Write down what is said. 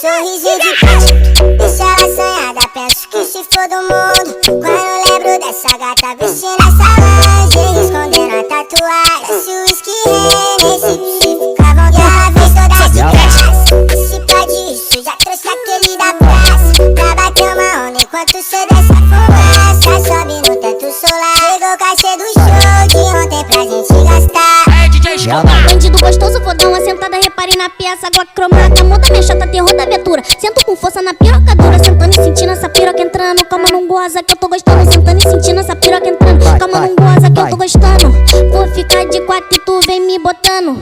sorrisinho de plástico, deixa ela sonhada, penso que se for do mundo. Quando lembro dessa gata vestindo essa lingerie, escondendo a tatuagem. Desce o whisky, Hennessy, se fica à vontade. Ela vem toda de graça, se pode isso, já trouxe aquele da praça. Pra bater uma onda enquanto cê desce a fumaça. Sobe no teto solar, chegou o cachê do show de ontem pra gente gastar. Bandido gostoso, vou dar uma sentada, reparei na peça. Glock cromada, monta minha chata, terror da aventura. Sento com força na piroca dura, sentando e sentindo essa piroca entrando. Calma, não goza que eu tô gostando, sentando e sentindo essa piroca entrando. Calma, não goza que eu tô gostando. Vou ficar de quatro e tu vem me botando.